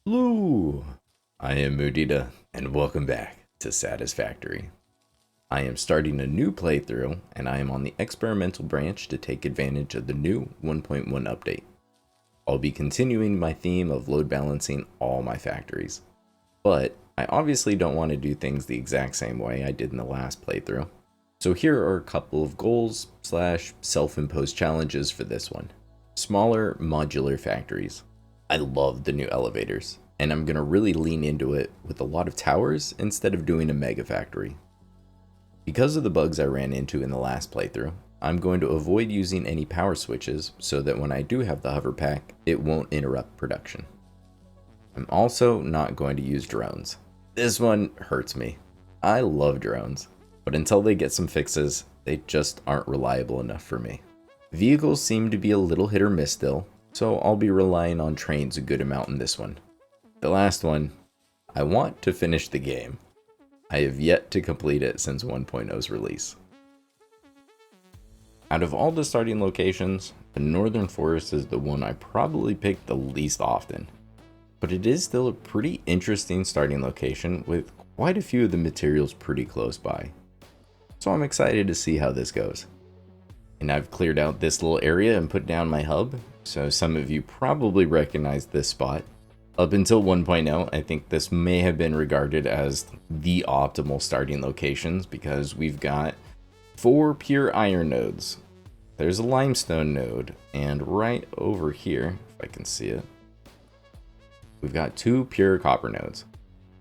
Hello, I am Mudita, and welcome back to Satisfactory. I am starting a new playthrough, and I am on the experimental branch to take advantage of the new 1.1 update. I'll be continuing my theme of load balancing all my factories, but I obviously don't want to do things the exact same way I did in the last playthrough. So here are a couple of goals / self-imposed challenges for this one. Smaller modular factories. I love the new elevators, and I'm going to really lean into it with a lot of towers instead of doing a mega factory. Because of the bugs I ran into in the last playthrough, I'm going to avoid using any power switches so that when I do have the hover pack, it won't interrupt production. I'm also not going to use drones. This one hurts me. I love drones, but until they get some fixes, they just aren't reliable enough for me. Vehicles seem to be a little hit or miss still, so I'll be relying on trains a good amount in this one. The last one, I want to finish the game. I have yet to complete it since 1.0's release. Out of all the starting locations, the Northern Forest is the one I probably pick the least often. But it is still a pretty interesting starting location with quite a few of the materials pretty close by. So I'm excited to see how this goes. And I've cleared out this little area and put down my hub, so some of you probably recognize this spot. Up until 1.0, I think this may have been regarded as the optimal starting locations because we've got 4 pure iron nodes. There's a limestone node, and right over here, if I can see it, we've got 2 pure copper nodes.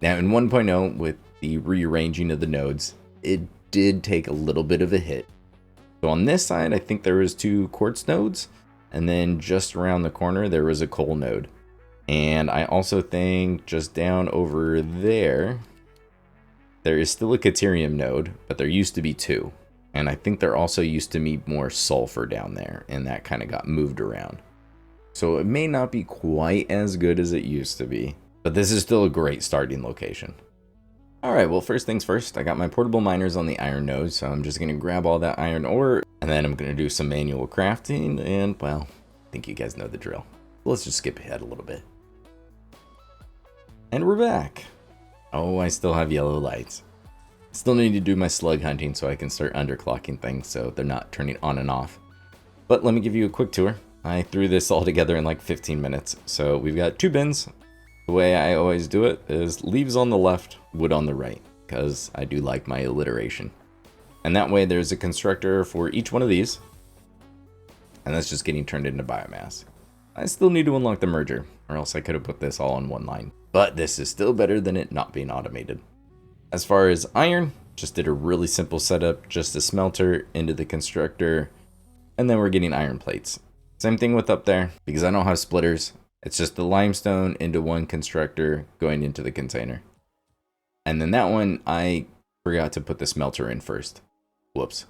Now in 1.0, with the rearranging of the nodes, it did take a little bit of a hit. So on this side, I think there was 2 quartz nodes, and then just around the corner, there was a coal node. And I also think just down over there, there is still a Caterium node, but there used to be 2. And I think there also used to be more sulfur down there, and that kind of got moved around. So it may not be quite as good as it used to be, but this is still a great starting location. Alright, well first things first, I got my portable miners on the iron node, so I'm just going to grab all that iron ore, and then I'm going to do some manual crafting, and well, I think you guys know the drill. Let's just skip ahead a little bit. And we're back. Oh, I still have yellow lights. Still need to do my slug hunting so I can start underclocking things so they're not turning on and off. But let me give you a quick tour. I threw this all together in like 15 minutes. So we've got 2 bins. The way I always do it is leaves on the left, wood on the right, because I do like my alliteration. And that way there's a constructor for each one of these, and that's just getting turned into biomass. I still need to unlock the merger, or else I could have put this all on one line. But this is still better than it not being automated. As far as iron, just did a really simple setup, just a smelter into the constructor, and then we're getting iron plates. Same thing with up there, because I don't have splitters. It's just the limestone into one constructor going into the container. And then that one, I forgot to put the smelter in first. Whoops.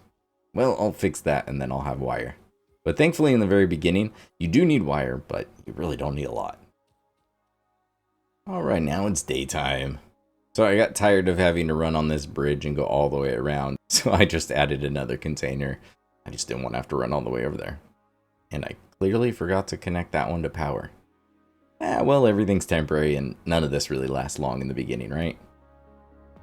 Well, I'll fix that and then I'll have wire. But thankfully in the very beginning, you do need wire, but you really don't need a lot. Alright, now it's daytime. So I got tired of having to run on this bridge and go all the way around. So I just added another container. I just didn't want to have to run all the way over there. And I clearly forgot to connect that one to power. Well, everything's temporary and none of this really lasts long in the beginning, right?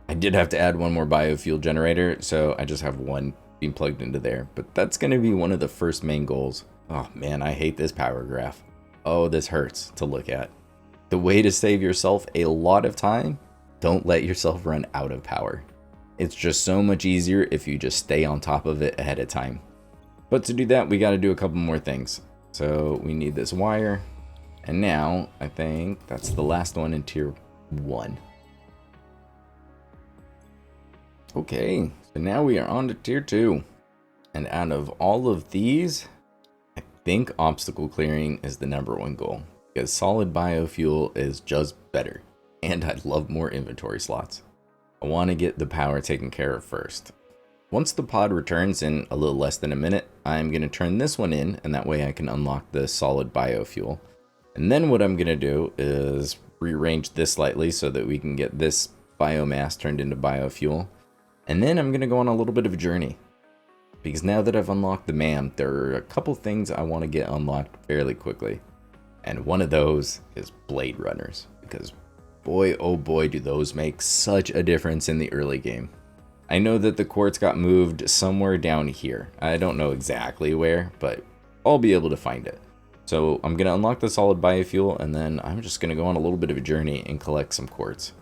I did have to add one more biofuel generator, so I just have one being plugged into there. But that's going to be one of the first main goals. Oh man, I hate this power graph. Oh, this hurts to look at. The way to save yourself a lot of time, don't let yourself run out of power. It's just so much easier if you just stay on top of it ahead of time. But to do that, we got to do a couple more things. So we need this wire. And now, I think that's the last one in tier 1. Okay, so now we are on to tier 2. And out of all of these, I think obstacle clearing is the #1 goal. Because solid biofuel is just better. And I'd love more inventory slots. I want to get the power taken care of first. Once the pod returns in a little less than a minute, I'm going to turn this one in, and that way I can unlock the solid biofuel. And then what I'm going to do is rearrange this slightly so that we can get this biomass turned into biofuel. And then I'm going to go on a little bit of a journey. Because now that I've unlocked the MAM, there are a couple things I want to get unlocked fairly quickly. And one of those is blade runners. because boy, oh boy, do those make such a difference in the early game. I know that the quartz got moved somewhere down here. I don't know exactly where, but I'll be able to find it. So I'm going to unlock the solid biofuel, and then I'm just going to go on a little bit of a journey and collect some quartz.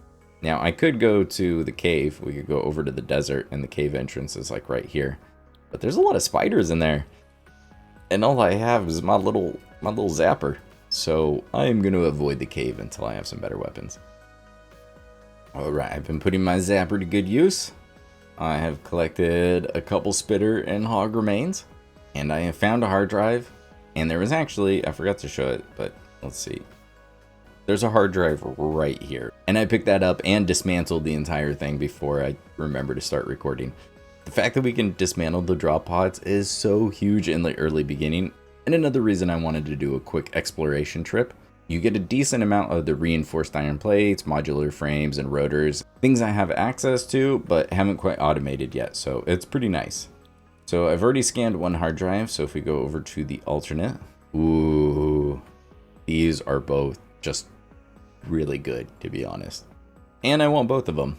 Now, I could go to the cave. We could go over to the desert, and the cave entrance is like right here. But there's a lot of spiders in there. And all I have is my little zapper. So I am going to avoid the cave until I have some better weapons. Alright, I've been putting my zapper to good use. I have collected a couple spitter and hog remains. And I have found a hard drive. And there was actually, I forgot to show it, but let's see. There's a hard drive right here. And I picked that up and dismantled the entire thing before I remember to start recording. The fact that we can dismantle the drop pods is so huge in the early beginning. And another reason I wanted to do a quick exploration trip. You get a decent amount of the reinforced iron plates, modular frames, and rotors. Things I have access to, but haven't quite automated yet, so it's pretty nice. So I've already scanned one hard drive, so if we go over to the alternate, ooh, these are both just really good, to be honest. And I want both of them.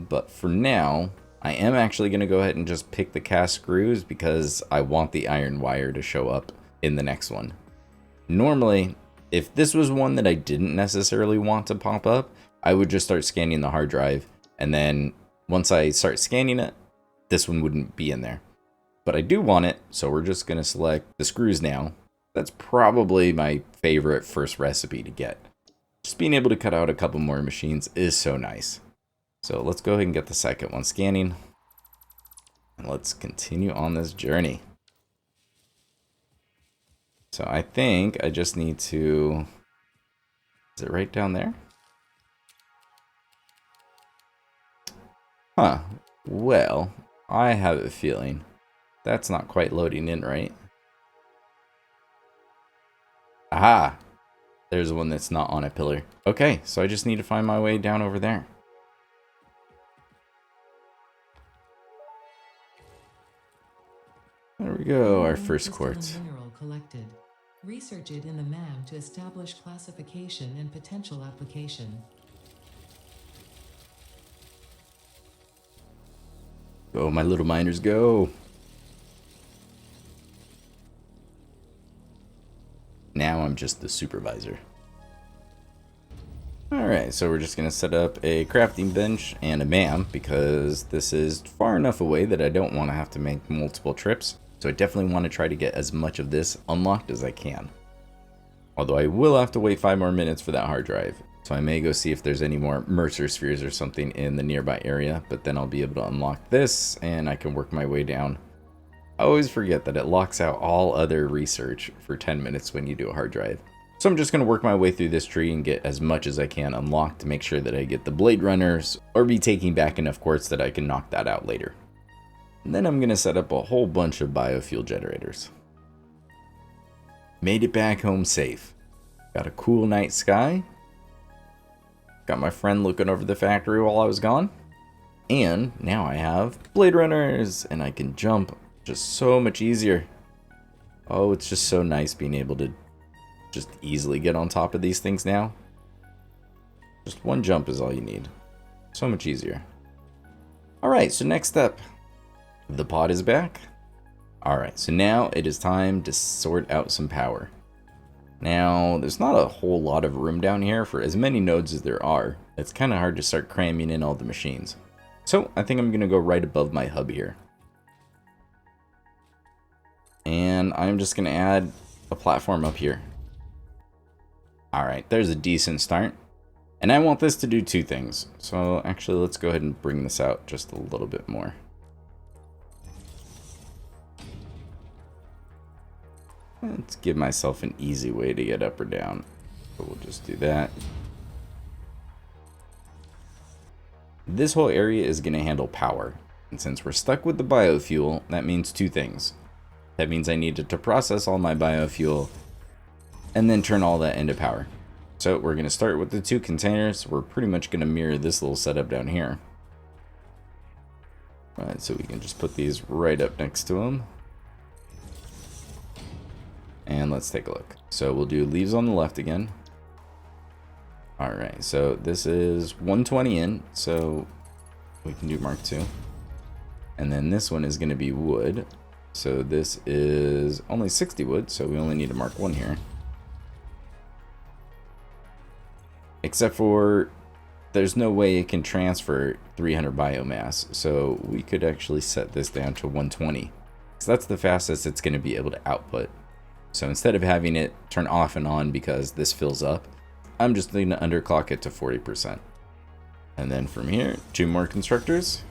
But for now, I am actually going to go ahead and just pick the cast screws because I want the iron wire to show up in the next one. Normally, if this was one that I didn't necessarily want to pop up, I would just start scanning the hard drive, and then once I start scanning it, this one wouldn't be in there. But I do want it, so we're just going to select the screws now. That's probably my favorite first recipe to get. Just being able to cut out a couple more machines is so nice. So let's go ahead and get the second one scanning. And let's continue on this journey. So I think I just need to... Is it right down there? Huh. Well, I have a feeling that's not quite loading in right. Aha! There's one that's not on a pillar. Okay, so I just need to find my way down over there. There we go, our first quartz. Mineral collected. Research it in the MAM to establish classification and potential application. Go, my little miners, go! Now I'm just the supervisor. Alright, so we're just going to set up a crafting bench and a MAM because this is far enough away that I don't want to have to make multiple trips. So I definitely want to try to get as much of this unlocked as I can. Although I will have to wait 5 more minutes for that hard drive. So I may go see if there's any more Mercer spheres or something in the nearby area. But then I'll be able to unlock this and I can work my way down. I always forget that it locks out all other research for 10 minutes when you do a hard drive. So I'm just going to work my way through this tree and get as much as I can unlocked to make sure that I get the blade runners or be taking back enough quartz that I can knock that out later. And then I'm going to set up a whole bunch of biofuel generators. Made it back home safe. Got a cool night sky. Got my friend looking over the factory while I was gone. And now I have blade runners and I can jump just so much easier. Oh, it's just so nice being able to just easily get on top of these things now. Just one jump is all you need. So much easier. Alright, so next up. The pod is back. Alright, so now it is time to sort out some power. Now, there's not a whole lot of room down here for as many nodes as there are. It's kind of hard to start cramming in all the machines. So, I think I'm going to go right above my hub here. And I'm just going to add a platform up here. Alright, there's a decent start. And I want this to do 2 things. So, actually, let's go ahead and bring this out just a little bit more. Let's give myself an easy way to get up or down. So we'll just do that. This whole area is going to handle power. And since we're stuck with the biofuel, that means 2 things. That means I needed to process all my biofuel and then turn all that into power. So we're going to start with the 2 containers. We're pretty much going to mirror this little setup down here. Alright, so we can just put these right up next to them. And let's take a look. So we'll do leaves on the left again. Alright, so this is 120 in, so we can do Mark 2. And then this one is going to be wood. So this is only 60 wood, so we only need to Mark 1 here. Except for there's no way it can transfer 300 biomass, so we could actually set this down to 120. So that's the fastest it's going to be able to output. So instead of having it turn off and on because this fills up, I'm just going to underclock it to 40%. And then from here, 2 more constructors.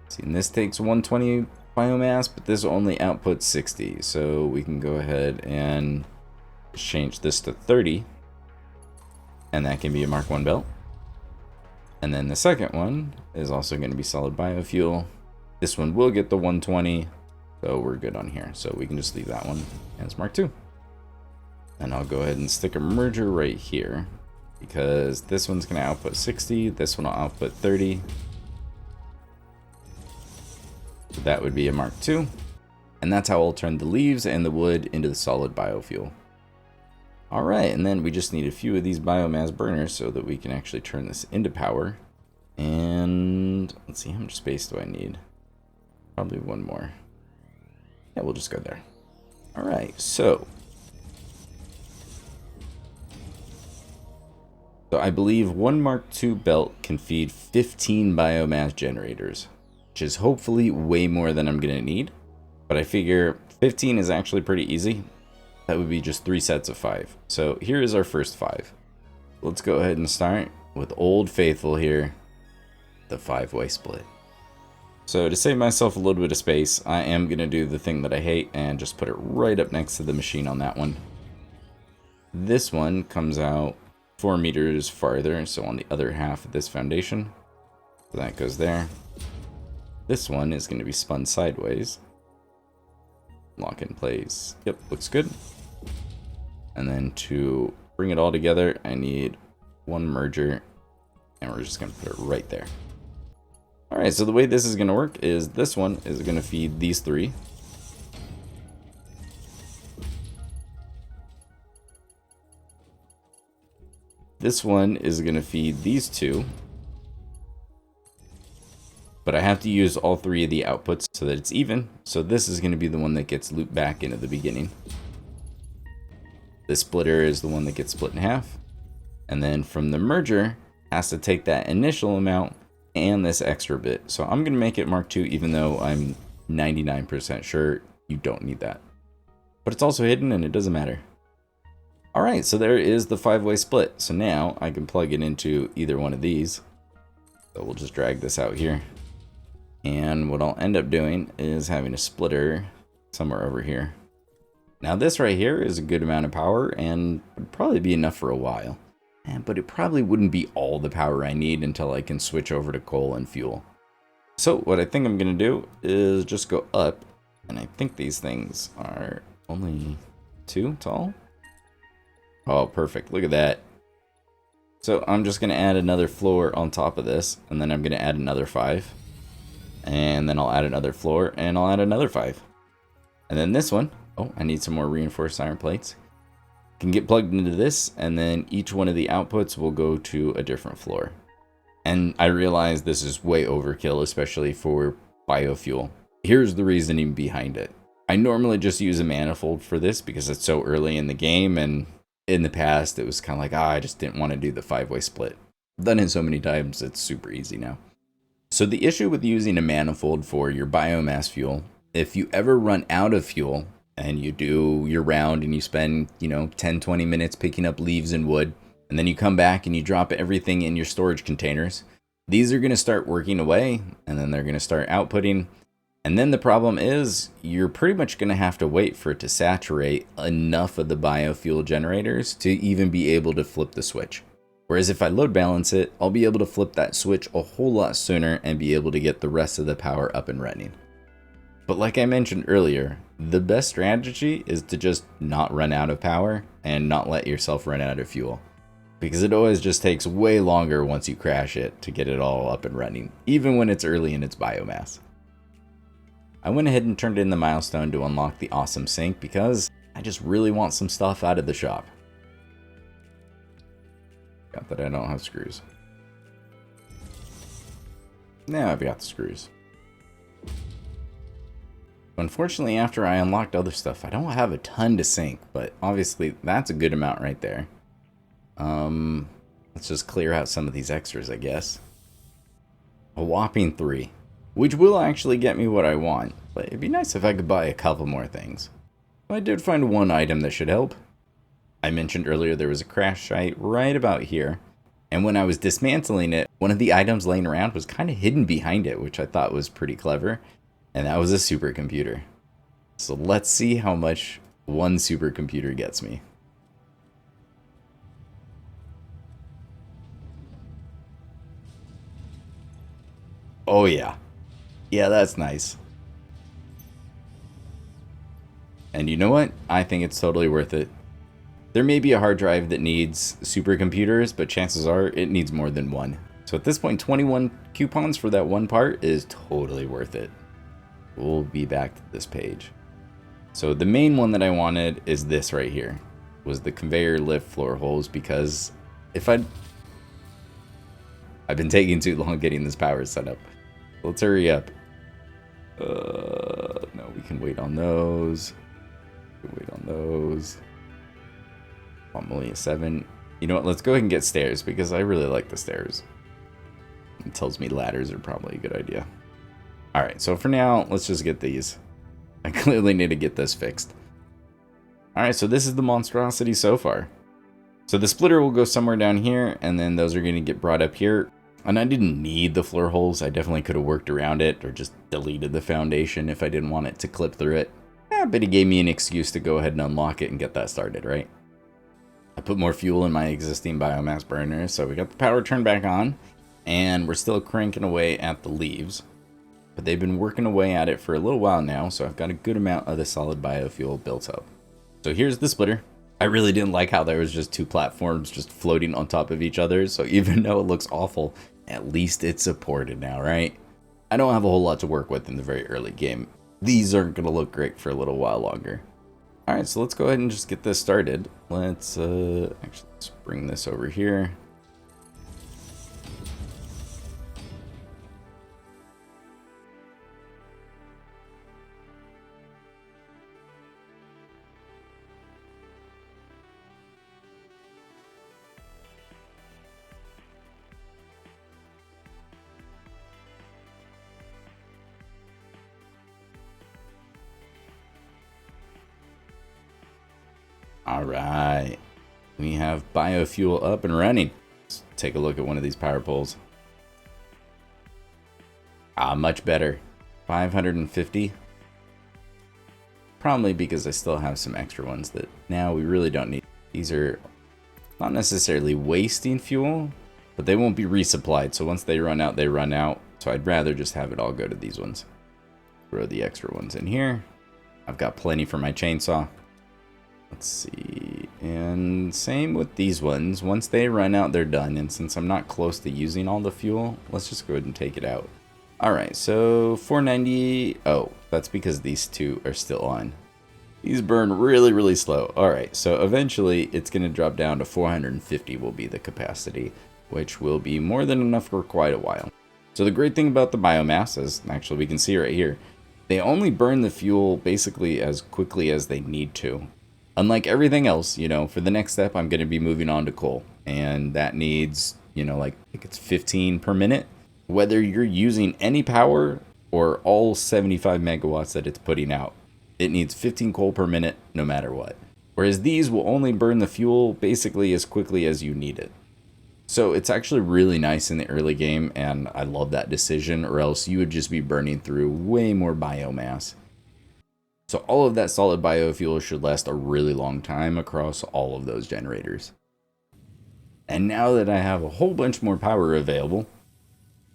See, and this takes 120 biomass, but this only outputs 60. So we can go ahead and change this to 30. And that can be a Mark 1 belt. And then the second one is also going to be solid biofuel. This one will get the 120, so we're good on here. So we can just leave that one as Mark 2. And I'll go ahead and stick a merger right here, because this one's going to output 60, this one will output 30. So that would be a Mark 2. And that's how I'll turn the leaves and the wood into the solid biofuel. Alright, and then we just need a few of these biomass burners so that we can actually turn this into power. And let's see, how much space do I need? Probably one more. Yeah, we'll just go there. Alright, so I believe one Mark II belt can feed 15 biomass generators, which is hopefully way more than I'm going to need. But I figure 15 is actually pretty easy. That would be just 3 sets of 5. So here is our first 5. Let's go ahead and start with Old Faithful here, the 5-way split. So to save myself a little bit of space, I am going to do the thing that I hate and just put it right up next to the machine on that one. This one comes out 4 meters farther, so on the other half of this foundation. So that goes there. This one is going to be spun sideways. Lock in place. Yep, looks good. And then to bring it all together, I need one merger, and we're just going to put it right there. Alright, so the way this is going to work is this one is going to feed these 3. This one is going to feed these 2. But I have to use all 3 of the outputs so that it's even. So this is going to be the one that gets looped back into the beginning. This splitter is the one that gets split in half. And then from the merger, has to take that initial amount and this extra bit. So I'm going to make it Mark II, even though I'm 99% sure you don't need that. But it's also hidden and it doesn't matter. Alright, so there is the 5-way split. So now I can plug it into either one of these. So we'll just drag this out here. And what I'll end up doing is having a splitter somewhere over here. Now this right here is a good amount of power and would probably be enough for a while. But it probably wouldn't be all the power I need until I can switch over to coal and fuel. So what I think I'm going to do is just go up. And I think these things are only 2 tall. Oh, perfect. Look at that. So I'm just going to add another floor on top of this. And then I'm going to add another 5. And then I'll add another floor, and I'll add another 5. And then this one, oh, I need some more reinforced iron plates. Can get plugged into this, and then each one of the outputs will go to a different floor. And I realize this is way overkill, especially for biofuel. Here's the reasoning behind it. I normally just use a manifold for this because it's so early in the game, and in the past it was kind of like, I just didn't want to do the 5-way split. I've done it so many times, it's super easy now. So the issue with using a manifold for your biomass fuel, if you ever run out of fuel and you do your round and you spend, 10-20 minutes picking up leaves and wood, and then you come back and you drop everything in your storage containers, these are going to start working away, and then they're going to start outputting. And then the problem is you're pretty much going to have to wait for it to saturate enough of the biofuel generators to even be able to flip the switch. Whereas if I load balance it, I'll be able to flip that switch a whole lot sooner and be able to get the rest of the power up and running. But like I mentioned earlier, the best strategy is to just not run out of power and not let yourself run out of fuel. Because it always just takes way longer once you crash it to get it all up and running, even when it's early in its biomass. I went ahead and turned in the milestone to unlock the awesome sink because I just really want some stuff out of the shop. Got that I don't have screws. Now I've got the screws. Unfortunately, after I unlocked other stuff, I don't have a ton to sync, but obviously that's a good amount right there. Let's just clear out some of these extras, I guess. A whopping 3, which will actually get me what I want, but it'd be nice if I could buy a couple more things. I did find one item that should help. I mentioned earlier there was a crash site right about here, and when I was dismantling it, one of the items laying around was kind of hidden behind it, which I thought was pretty clever, and that was a supercomputer. So let's see how much one supercomputer gets me. Oh yeah. Yeah, that's nice. And you know what? I think it's totally worth it. There may be a hard drive that needs supercomputers, but chances are it needs more than one. So at this point, 21 coupons for that one part is totally worth it. We'll be back to this page. So the main one that I wanted is this right here. Was the conveyor lift floor holes, because if I've been taking too long getting this power set up. Let's hurry up. No, we can wait on those. I'm only a 7. You know what? Let's go ahead and get stairs, because I really like the stairs. It tells me ladders are probably a good idea. Alright, so for now, let's just get these. I clearly need to get this fixed. Alright, so this is the monstrosity so far. So the splitter will go somewhere down here, and then those are going to get brought up here. And I didn't need the floor holes. I definitely could have worked around it, or just deleted the foundation if I didn't want it to clip through it. But it gave me an excuse to go ahead and unlock it and get that started, right? I put more fuel in my existing biomass burner, so we got the power turned back on, and we're still cranking away at the leaves. But they've been working away at it for a little while now, so I've got a good amount of the solid biofuel built up. So here's the splitter. I really didn't like how there was just 2 platforms just floating on top of each other, so even though it looks awful, at least it's supported now, right? I don't have a whole lot to work with in the very early game. These aren't going to look great for a little while longer. Alright, so let's go ahead and just get this started. Let's bring this over here. Alright, we have biofuel up and running. Let's take a look at one of these power poles. Much better. 550. Probably because I still have some extra ones that now we really don't need. These are not necessarily wasting fuel, but they won't be resupplied. So once they run out, they run out. So I'd rather just have it all go to these ones. Throw the extra ones in here. I've got plenty for my chainsaw. Let's see, and same with these ones. Once they run out, they're done. And since I'm not close to using all the fuel, let's just go ahead and take it out. Alright, so 490. Oh, that's because these 2 are still on. These burn really, really slow. Alright, so eventually it's going to drop down to 450 will be the capacity, which will be more than enough for quite a while. So the great thing about the biomass is, actually we can see right here, they only burn the fuel basically as quickly as they need to. Unlike everything else, you know, for the next step, I'm going to be moving on to coal. And that needs, you know, like, I think it's 15 per minute. Whether you're using any power or all 75 megawatts that it's putting out, it needs 15 coal per minute no matter what. Whereas these will only burn the fuel basically as quickly as you need it. So it's actually really nice in the early game, and I love that decision, or else you would just be burning through way more biomass. So all of that solid biofuel should last a really long time across all of those generators. And now that I have a whole bunch more power available,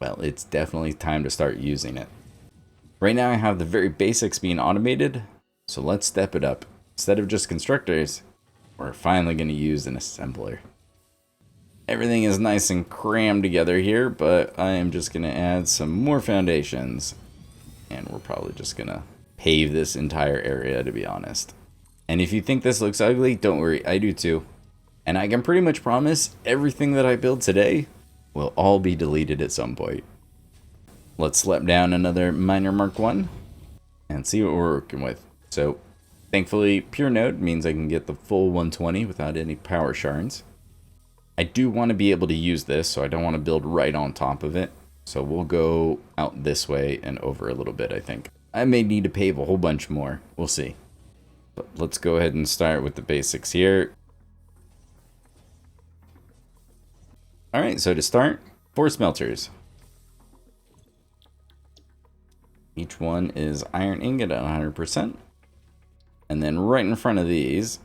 well, it's definitely time to start using it. Right now I have the very basics being automated, so let's step it up. Instead of just constructors, we're finally going to use an assembler. Everything is nice and crammed together here, but I am just going to add some more foundations. And we're probably just going to pave this entire area, to be honest. And if you think this looks ugly, don't worry, I do too. And I can pretty much promise everything that I build today will all be deleted at some point. Let's slap down another miner Mark 1 and see what we're working with. So thankfully, pure node means I can get the full 120 without any power shards. I do want to be able to use this, so I don't want to build right on top of it. So we'll go out this way and over a little bit, I think. I may need to pave a whole bunch more. We'll see. But let's go ahead and start with the basics here. Alright, so to start, 4 smelters. Each one is iron ingot at 100%. And then right in front of these,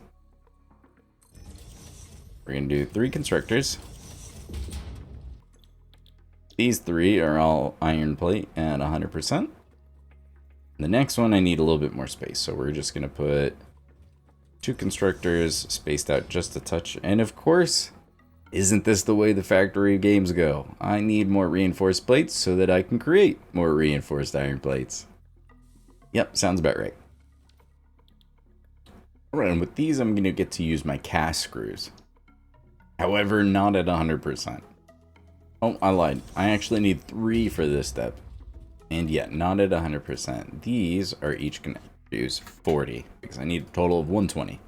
we're going to do 3 constructors. These 3 are all iron plate at 100%. The next one I need a little bit more space, so we're just going to put 2 constructors spaced out just a touch. And of course, isn't this the way the factory games go? I need more reinforced plates so that I can create more reinforced iron plates. Yep, sounds about right. Alright, and with these I'm going to get to use my cast screws. However, not at 100%. Oh, I lied. I actually need 3 for this step. And yet, not at 100%. These are each going to use 40, because I need a total of 120.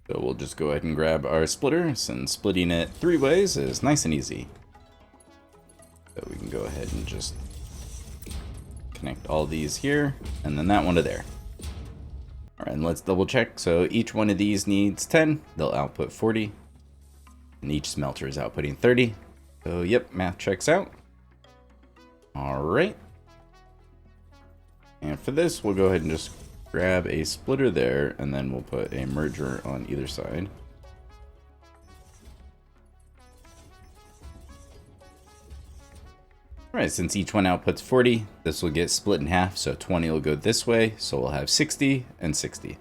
So we'll just go ahead and grab our splitter, since splitting it 3 ways is nice and easy. So we can go ahead and just connect all these here, and then that one to there. Alright, and let's double check. So each one of these needs 10, they'll output 40. And each smelter is outputting 30. So yep, math checks out. Alright. And for this, we'll go ahead and just grab a splitter there, and then we'll put a merger on either side. Alright, since each one outputs 40, this will get split in half, so 20 will go this way, so we'll have 60 and 60.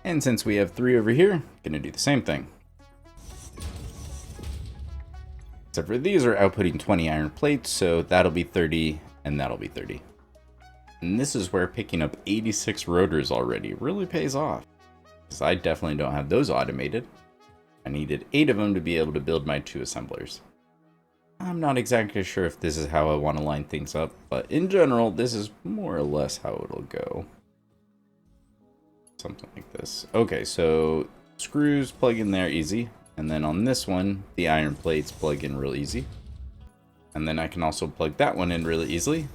And since we have 3 over here, gonna do the same thing. Except for these are outputting 20 iron plates, so that'll be 30, and that'll be 30. And this is where picking up 86 rotors already really pays off, because I definitely don't have those automated. I needed 8 of them to be able to build my 2 assemblers. I'm not exactly sure if this is how I want to line things up, but in general, this is more or less how it'll go. Something like this. Okay, so screws plug in there easy, and then on this one, the iron plates plug in real easy. And then I can also plug that one in really easily.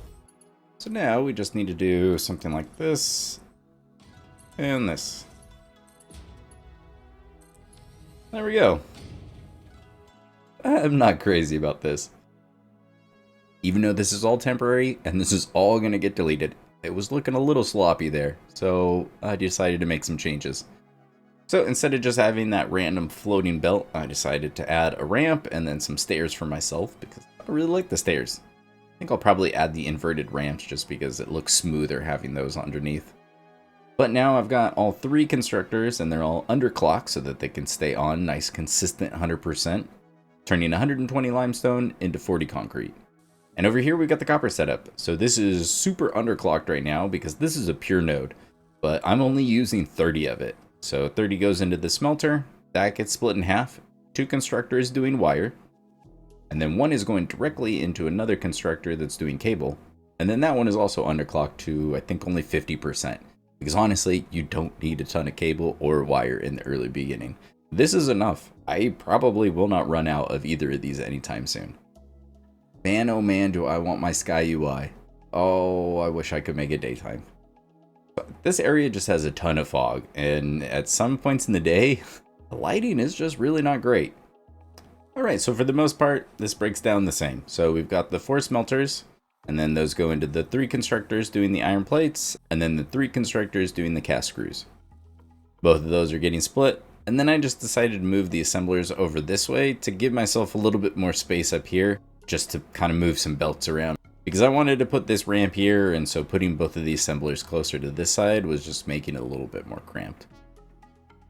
So now we just need to do something like this and this. There we go. I'm not crazy about this. Even though this is all temporary and this is all going to get deleted, it was looking a little sloppy there, so I decided to make some changes. So instead of just having that random floating belt, I decided to add a ramp and then some stairs for myself because I really like the stairs. I think I'll probably add the inverted ramps just because it looks smoother having those underneath. But now I've got all 3 constructors and they're all underclocked so that they can stay on nice consistent 100%, turning 120 limestone into 40 concrete. And over here we've got the copper setup. So this is super underclocked right now because this is a pure node, but I'm only using 30 of it. So 30 goes into the smelter, that gets split in half, 2 constructors doing wire, and then 1 is going directly into another constructor that's doing cable. And then that one is also underclocked to, I think, only 50%. Because honestly, you don't need a ton of cable or wire in the early beginning. This is enough. I probably will not run out of either of these anytime soon. Man, oh man, do I want my SkyUI. Oh, I wish I could make it daytime. But this area just has a ton of fog, and at some points in the day, the lighting is just really not great. Alright, so for the most part, this breaks down the same. So we've got the 4 smelters, and then those go into the 3 constructors doing the iron plates, and then the 3 constructors doing the cast screws. Both of those are getting split, and then I just decided to move the assemblers over this way to give myself a little bit more space up here, just to kind of move some belts around. Because I wanted to put this ramp here, and so putting both of these assemblers closer to this side was just making it a little bit more cramped.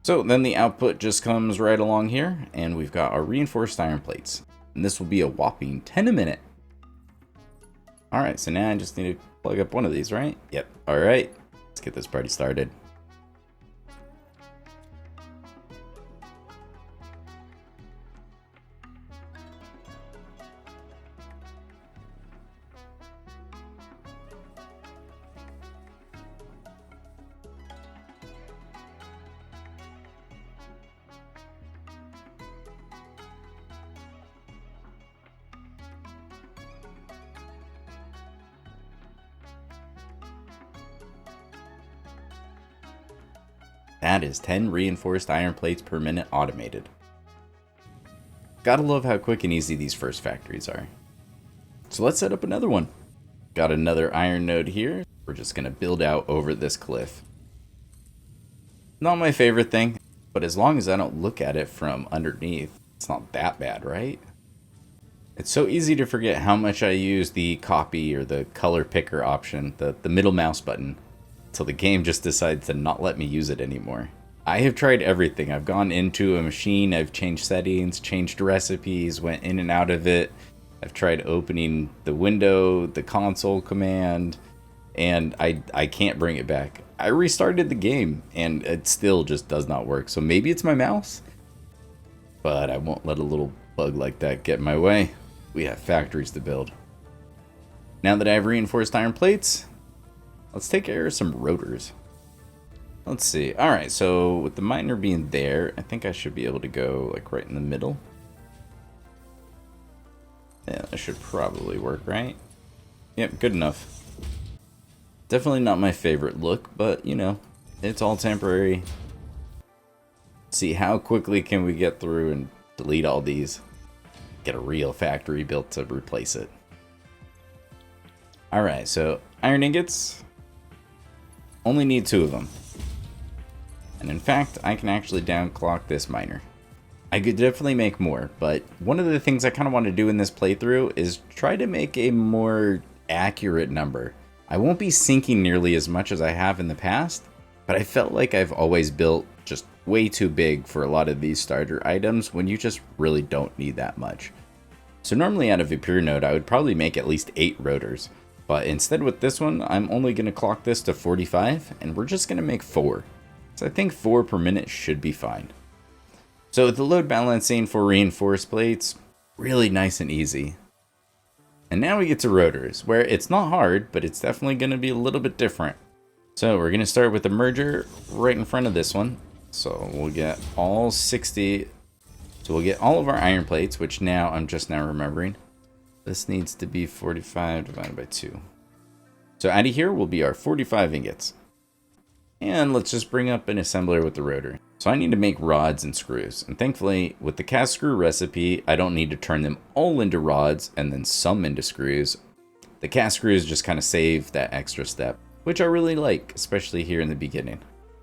So then the output just comes right along here, and we've got our reinforced iron plates. And this will be a whopping 10 a minute. Alright, so now I just need to plug up one of these, right? Yep. Alright, let's get this party started. That is 10 reinforced iron plates per minute automated. Gotta love how quick and easy these first factories are. So let's set up another one. Got another iron node here. We're just gonna build out over this cliff. Not my favorite thing, but as long as I don't look at it from underneath, it's not that bad, right? It's so easy to forget how much I use the copy or the color picker option, the middle mouse button, till the game just decides to not let me use it anymore. I have tried everything. I've gone into a machine, I've changed settings, changed recipes, went in and out of it. I've tried opening the window, the console command, and I can't bring it back. I restarted the game, and it still just does not work. So maybe it's my mouse, but I won't let a little bug like that get in my way. We have factories to build. Now that I have reinforced iron plates, let's take care of some rotors. Let's see. Alright, so with the miner being there, I think I should be able to go like right in the middle. Yeah, that should probably work, right? Yep, good enough. Definitely not my favorite look, but you know, it's all temporary. See, how quickly can we get through and delete all these? Get a real factory built to replace it. Alright, so iron ingots. Only need 2 of them. And in fact, I can actually downclock this miner. I could definitely make more, but one of the things I kind of want to do in this playthrough is try to make a more accurate number. I won't be sinking nearly as much as I have in the past, but I felt like I've always built just way too big for a lot of these starter items when you just really don't need that much. So normally out of a pure node, I would probably make at least 8 rotors, but instead with this one, I'm only going to clock this to 45, and we're just going to make 4. So I think 4 per minute should be fine. So with the load balancing for reinforced plates, really nice and easy. And now we get to rotors, where it's not hard, but it's definitely going to be a little bit different. So we're going to start with the merger right in front of this one. So we'll get all 60. So we'll get all of our iron plates, which now I'm just now remembering. This needs to be 45 divided by 2. So out of here will be our 45 ingots. And let's just bring up an assembler with the rotor. So I need to make rods and screws. And thankfully, with the cast screw recipe, I don't need to turn them all into rods and then some into screws. The cast screws just kind of save that extra step, which I really like, especially here in the beginning.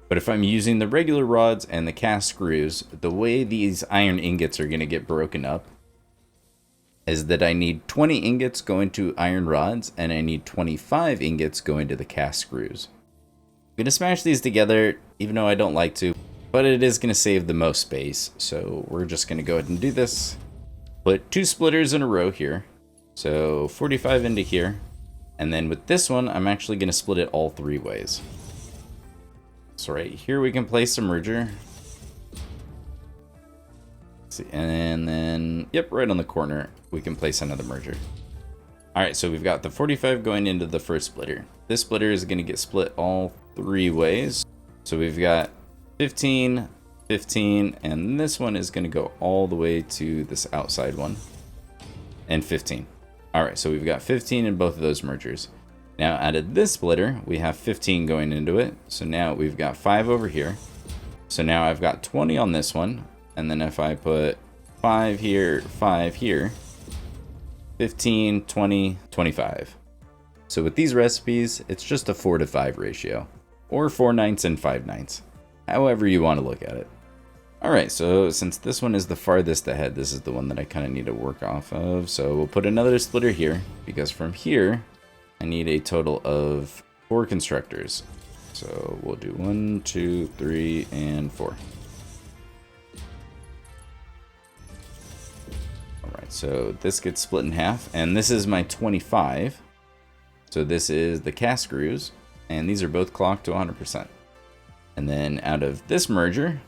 But if I'm using the regular rods and the cast screws, the way these iron ingots are going to get broken up is that I need 20 ingots going to iron rods and I need 25 ingots going to the cast screws. I'm going to smash these together, even though I don't like to, but it is going to save the most space. So we're just going to go ahead and do this. Put 2 splitters in a row here. So 45 into here. And then with this one, I'm actually going to split it all 3 ways. So right here we can place a merger. Let's see, and then, yep, right on the corner, we can place another merger. Alright, so we've got the 45 going into the first splitter. This splitter is going to get split all 3 ways. So we've got 15, 15, and this one is going to go all the way to this outside one. And 15. Alright, so we've got 15 in both of those mergers. Now out of this splitter, we have 15 going into it. So now we've got 5 over here. So now I've got 20 on this one. And then if I put 5 here, 5 here, 15, 20, 25. So with these recipes, it's just a 4:5 ratio. Or 4/9 and 5/9. However you want to look at it. Alright, so since this one is the farthest ahead, this is the one that I kind of need to work off of. So we'll put another splitter here, because from here, I need a total of 4 constructors. So we'll do 1, 2, 3, and 4. Alright, so this gets split in half, and this is my 25. So this is the cast screws, and these are both clocked to 100%. And then out of this merger,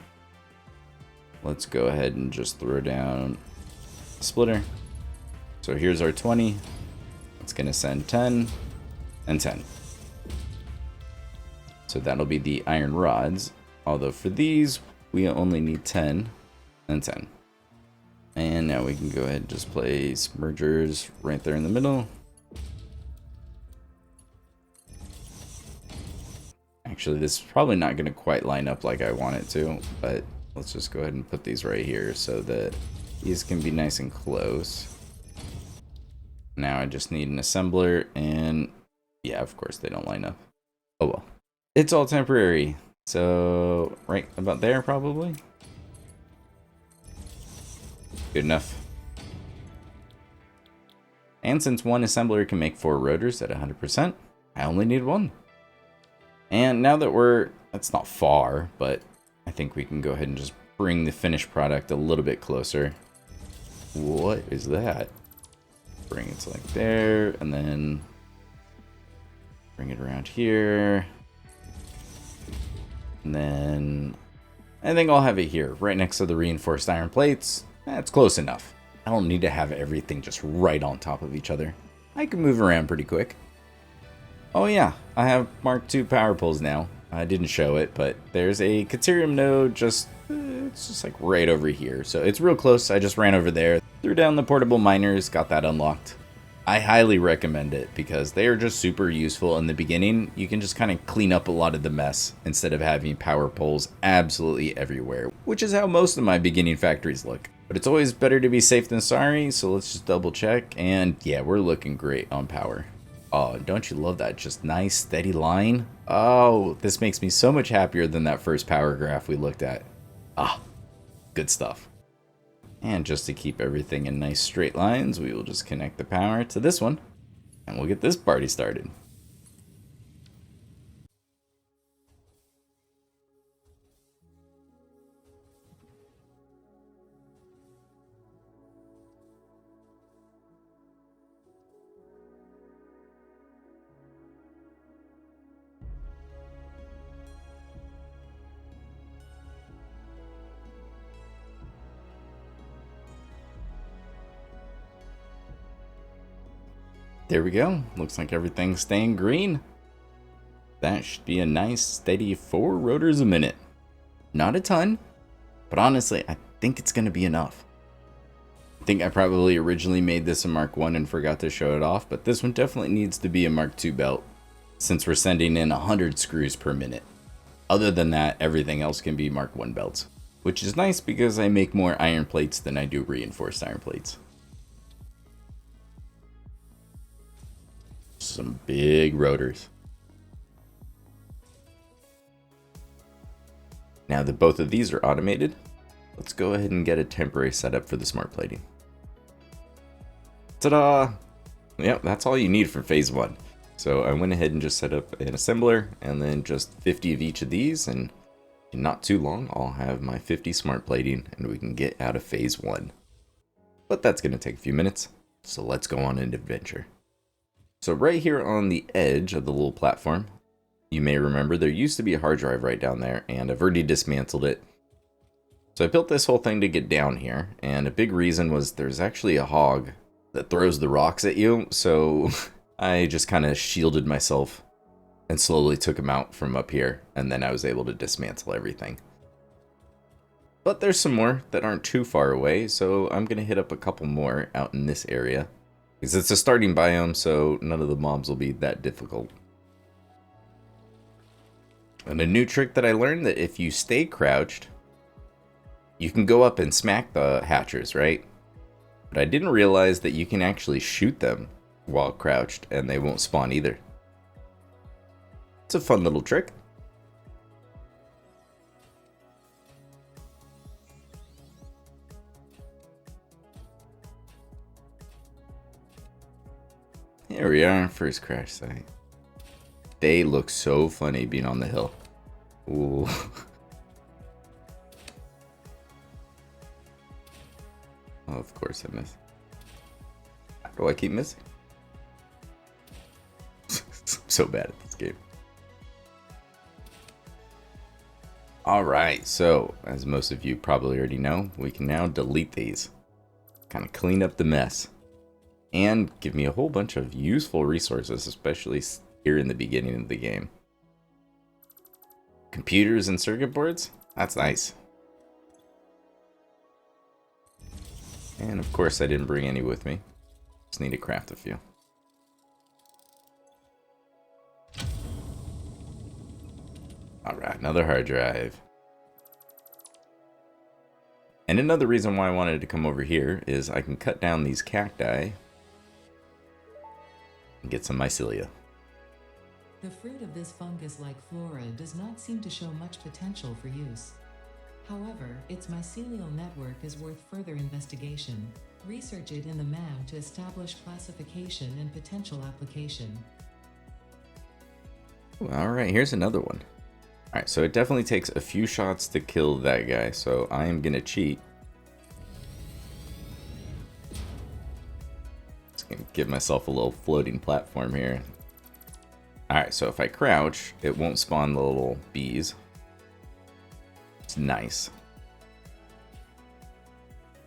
let's go ahead and just throw down a splitter. So here's our 20. It's going to send 10 and 10. So that'll be the iron rods. Although for these, we only need 10 and 10. And now we can go ahead and just place mergers right there in the middle. Actually, this is probably not going to quite line up like I want it to, but let's just go ahead and put these right here so that these can be nice and close. Now I just need an assembler, and yeah, of course they don't line up. Oh well. It's all temporary. So, right about there probably. Good enough. And since one assembler can make 4 rotors at 100%, I only need 1. And now that that's not far, but I think we can go ahead and just bring the finished product a little bit closer. What is that? Bring it to like there, and then bring it around here. And then I think I'll have it here, right next to the reinforced iron plates. That's close enough. I don't need to have everything just right on top of each other. I can move around pretty quick. Oh yeah, I have Mark II power poles now. I didn't show it, but there's a Caterium node it's just like right over here. So it's real close. I just ran over there, threw down the portable miners, got that unlocked. I highly recommend it because they are just super useful in the beginning. You can just kind of clean up a lot of the mess instead of having power poles absolutely everywhere, which is how most of my beginning factories look. But it's always better to be safe than sorry, so let's just double check. And yeah, we're looking great on power. Oh, don't you love that just nice steady line? Oh, this makes me so much happier than that first power graph we looked at. Ah, good stuff. And just to keep everything in nice straight lines, we will just connect the power to this one, and we'll get this party started. There we go. Looks like everything's staying green. That should be a nice steady 4 rotors a minute. Not a ton, but honestly, I think it's going to be enough. I think I probably originally made this a Mark 1 and forgot to show it off, but this one definitely needs to be a Mark 2 belt since we're sending in 100 screws per minute. Other than that, everything else can be Mark 1 belts, which is nice because I make more iron plates than I do reinforced iron plates. Some big rotors. Now that both of these are automated, let's go ahead and get a temporary setup for the smart plating. Ta-da! Yep, that's all you need for phase 1. So I went ahead and just set up an assembler and then just 50 of each of these, and in not too long I'll have my 50 smart plating and we can get out of phase 1. But that's going to take a few minutes, so let's go on an adventure. So right here on the edge of the little platform, you may remember there used to be a hard drive right down there, and I've already dismantled it. So I built this whole thing to get down here, and a big reason was there's actually a hog that throws the rocks at you, so I just kind of shielded myself and slowly took him out from up here, and then I was able to dismantle everything. But there's some more that aren't too far away, so I'm going to hit up a couple more out in this area. Because it's a starting biome, so none of the mobs will be that difficult. And a new trick that I learned, that if you stay crouched, you can go up and smack the hatchers, right? But I didn't realize that you can actually shoot them while crouched, and they won't spawn either. It's a fun little trick. Here we are, first crash site. They look so funny being on the hill. Ooh. Oh, of course I missed. How do I keep missing? I'm so bad at this game. Alright, so as most of you probably already know, we can now delete these. Kind of clean up the mess. And give me a whole bunch of useful resources, especially here in the beginning of the game. Computers and circuit boards? That's nice. And of course I didn't bring any with me. Just need to craft a few. another hard drive. And another reason why I wanted to come over here is I can cut down these cacti and get some mycelia. The fruit of this fungus-like flora does not seem to show much potential for use. However, its mycelial network is worth further investigation. Research it in the MAM to establish classification and potential application. Alright, here's another one. Alright, so it definitely takes a few shots to kill that guy, so I am going to cheat. Just going to give myself a little floating platform here. Alright, so if I crouch, it won't spawn the little bees. It's nice.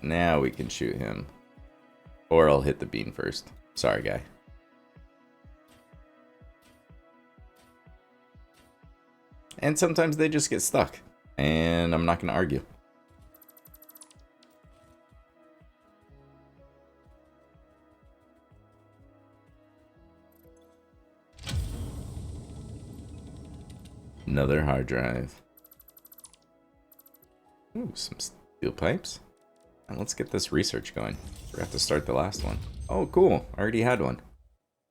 Now we can shoot him. Or I'll hit the bean first. Sorry, guy. And sometimes they just get stuck. And I'm not going to argue. Another hard drive. Ooh, some steel pipes. And let's get this research going. Forgot to start the last one. Oh, cool. I already had one.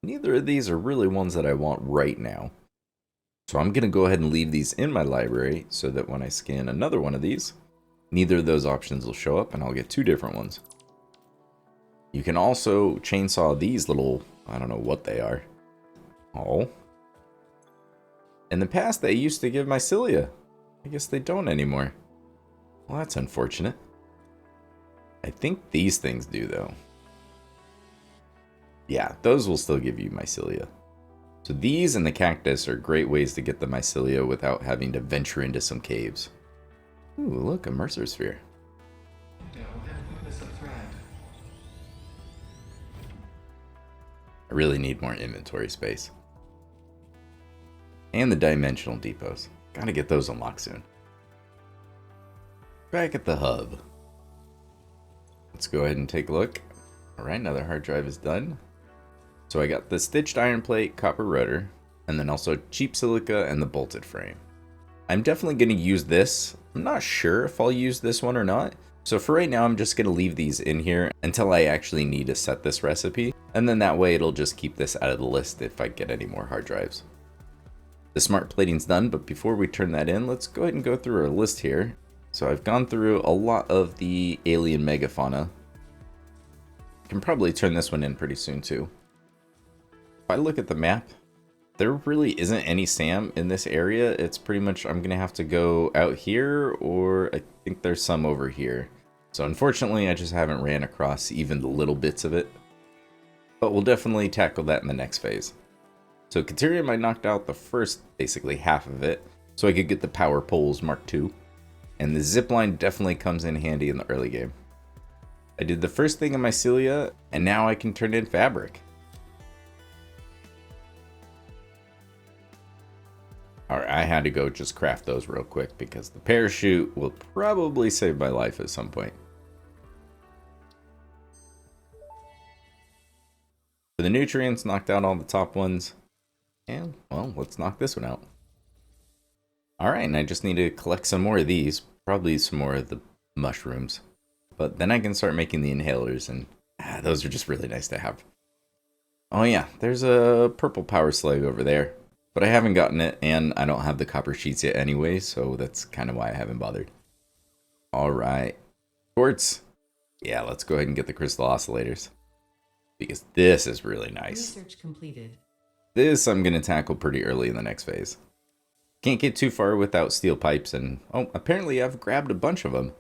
Neither of these are really ones that I want right now. So I'm going to go ahead and leave these in my library so that when I scan another one of these, neither of those options will show up and I'll get two different ones. You can also chainsaw these little, I don't know what they are. Oh. In the past, they used to give mycelia. I guess they don't anymore. Well, that's unfortunate. I think these things do, though. Yeah, those will still give you mycelia. So these and the cactus are great ways to get the mycelia without having to venture into some caves. Ooh, look, a Mercer sphere. I really need more inventory space. And the dimensional depots. Gotta get those unlocked soon. Back at the hub. Let's go ahead and take a look. Alright, another hard drive is done. So I got the stitched iron plate, copper rotor, and then also cheap silica and the bolted frame. I'm definitely going to use this. I'm not sure if I'll use this one or not. So for right now, I'm just going to leave these in here until I actually need to set this recipe. And then that way it'll just keep this out of the list if I get any more hard drives. The smart plating's done, but before we turn that in, let's go ahead and go through our list here. So I've gone through a lot of the alien megafauna. Can probably turn this one in pretty soon too. If I look at the map, there really isn't any SAM in this area. It's pretty much I'm gonna have to go out here, or I think there's some over here. So unfortunately, I just haven't ran across even the little bits of it. But we'll definitely tackle that in the next phase. So Caterium, I knocked out the first, basically half of it, so I could get the power poles Mark II. And the zipline definitely comes in handy in the early game. I did the first thing in mycelia, and now I can turn in fabric. Alright, I had to go just craft those real quick because the parachute will probably save my life at some point. For the nutrients, knocked out all the top ones. And, well, let's knock this one out. Alright, and I just need to collect some more of these. Probably some more of the mushrooms. But then I can start making the inhalers, and those are just really nice to have. Oh yeah, there's a purple power slug over there. But I haven't gotten it, and I don't have the copper sheets yet anyway, so that's kind of why I haven't bothered. Alright. Quartz. Yeah, let's go ahead and get the crystal oscillators. Because this is really nice. Research completed. This I'm going to tackle pretty early in the next phase. Can't get too far without steel pipes, and oh, apparently I've grabbed a bunch of them.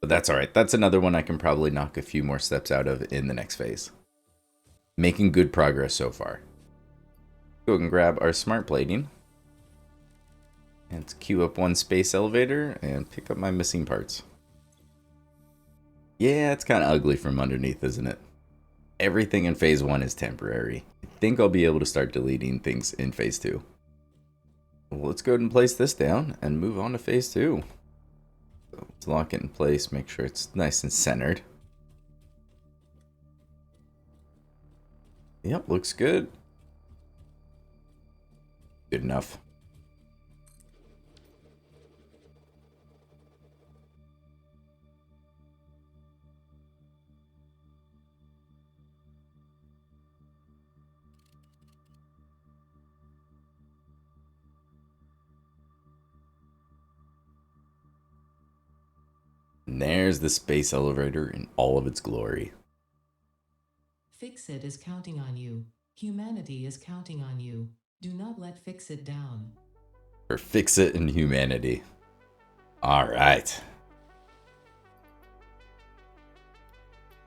But that's alright, that's another one I can probably knock a few more steps out of in the next phase. Making good progress so far. Go and grab our smart plating. And let's queue up one space elevator and pick up my missing parts. Yeah, it's kind of ugly from underneath, isn't it? Everything in phase 1 is temporary. I think I'll be able to start deleting things in phase 2. Well, let's go ahead and place this down and move on to phase 2. So let's lock it in place, make sure it's nice and centered. Yep, looks good. Good enough. And there's the space elevator in all of its glory. Fixit is counting on you. Humanity is counting on you. Do not let Fixit down. For Fixit and humanity. Alright.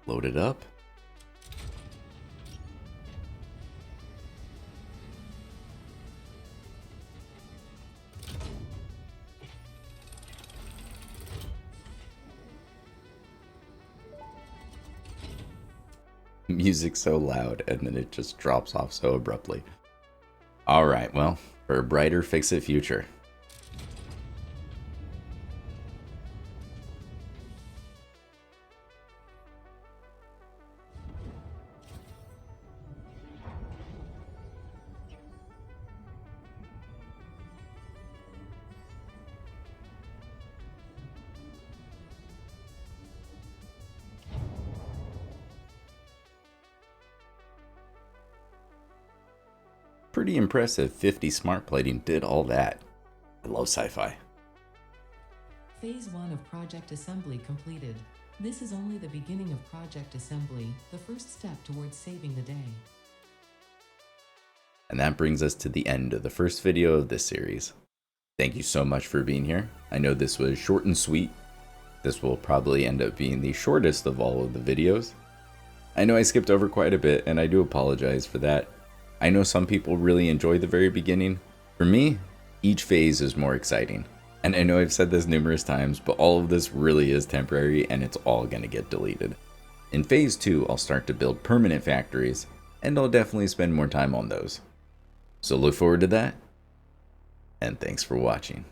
Load it up. Music's so loud and then it just drops off so abruptly. Alright, well, for a brighter Fixit future. Pretty impressive 50 smart plating did all that. I love sci-fi. Phase 1 of Project Assembly completed. This is only the beginning of Project Assembly, the first step towards saving the day. And that brings us to the end of the first video of this series. Thank you so much for being here. I know this was short and sweet. This will probably end up being the shortest of all of the videos. I know I skipped over quite a bit and I do apologize for that. I know some people really enjoy the very beginning. For me, each phase is more exciting. And I know I've said this numerous times, but all of this really is temporary and it's all going to get deleted. In phase 2, I'll start to build permanent factories, and I'll definitely spend more time on those. So look forward to that, and thanks for watching.